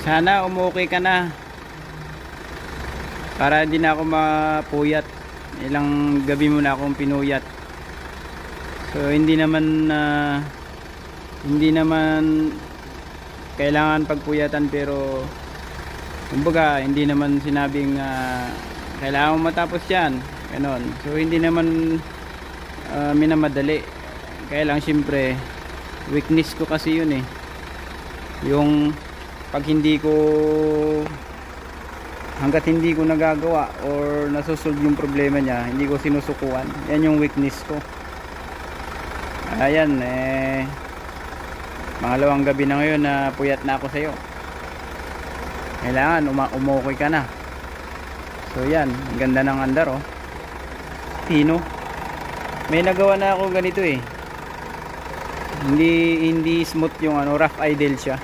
Sana umukay ka na para hindi na ako mapuyat. Ilang gabi mo na akong pinuyat. So hindi naman kailangan pagpuyatan, pero kumbaga hindi naman sinabing kailangan mo matapos yan, ganon. So hindi naman minamadali. Kaya lang syempre weakness ko kasi yun eh, yung pag hanggat hindi ko nagagawa or nasusolve yung problema niya, hindi ko sinusukuan. Yan yung weakness ko. Ayan pangalawang gabi na ngayon na puyat na ako sa iyo. Kailangan umukoy ka na. So yan, ang ganda ng andar oh. Pino. May nagawa na ako ganito eh. Hindi smooth yung rough idle siya.